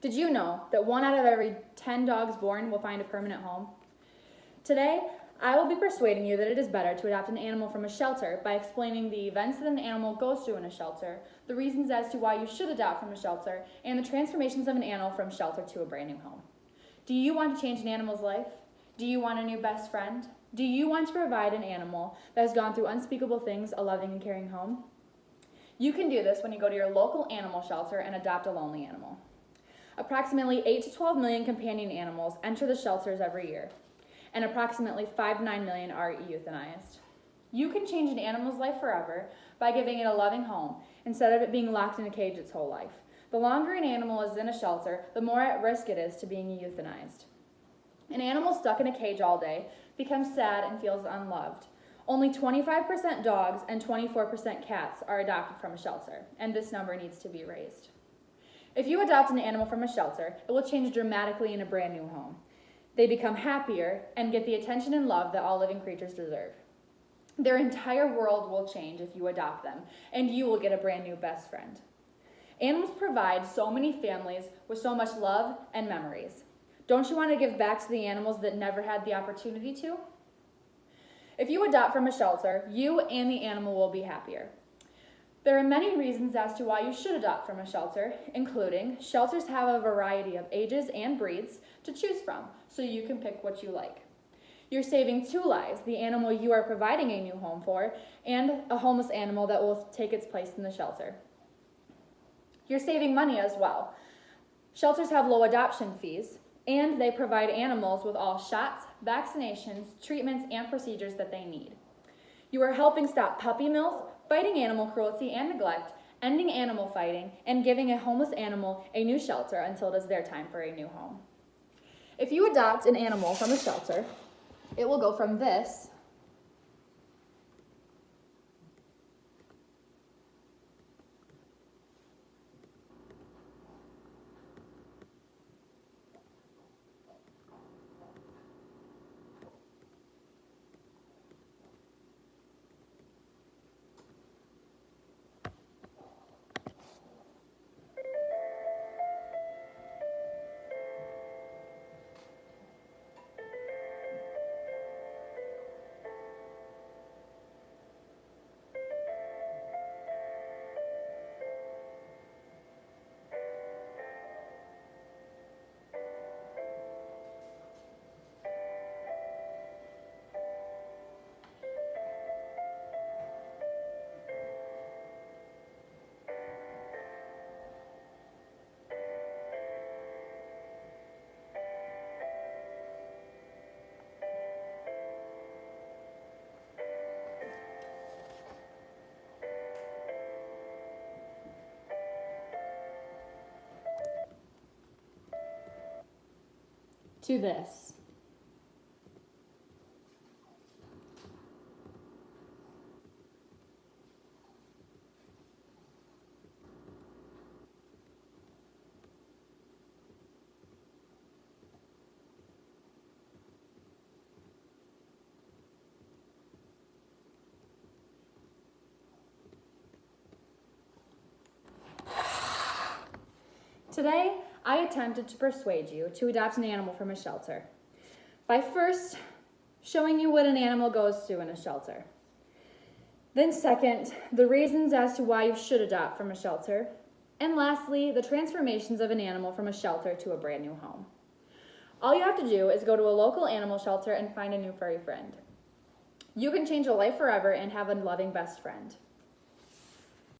Did you know that 1 out of every 10 dogs born will find a permanent home? Today, I will be persuading you that it is better to adopt an animal from a shelter by explaining the events that an animal goes through in a shelter, the reasons as to why you should adopt from a shelter, and the transformations of an animal from shelter to a brand new home. Do you want to change an animal's life? Do you want a new best friend? Do you want to provide an animal that has gone through unspeakable things a loving and caring home? You can do this when you go to your local animal shelter and adopt a lonely animal. Approximately 8 to 12 million companion animals enter the shelters every year, and approximately 5 to 9 million are euthanized. You can change an animal's life forever by giving it a loving home instead of it being locked in a cage its whole life. The longer an animal is in a shelter, the more at risk it is to being euthanized. An animal stuck in a cage all day becomes sad and feels unloved. Only 25% dogs and 24% cats are adopted from a shelter, and this number needs to be raised. If you adopt an animal from a shelter, it will change dramatically in a brand new home. They become happier and get the attention and love that all living creatures deserve. Their entire world will change if you adopt them, and you will get a brand new best friend. Animals provide so many families with so much love and memories. Don't you want to give back to the animals that never had the opportunity to? If you adopt from a shelter, you and the animal will be happier. There are many reasons as to why you should adopt from a shelter, including shelters have a variety of ages and breeds to choose from, so you can pick what you like. You're saving 2 lives, the animal you are providing a new home for, and a homeless animal that will take its place in the shelter. You're saving money as well. Shelters have low adoption fees, and they provide animals with all shots, vaccinations, treatments, and procedures that they need. You are helping stop puppy mills, fighting animal cruelty and neglect, ending animal fighting, and giving a homeless animal a new shelter until it is their time for a new home. If you adopt an animal from a shelter, it will go from this to this. Today, I attempted to persuade you to adopt an animal from a shelter by first showing you what an animal goes through in a shelter. Then second, the reasons as to why you should adopt from a shelter. And lastly, the transformations of an animal from a shelter to a brand new home. All you have to do is go to a local animal shelter and find a new furry friend. You can change a life forever and have a loving best friend.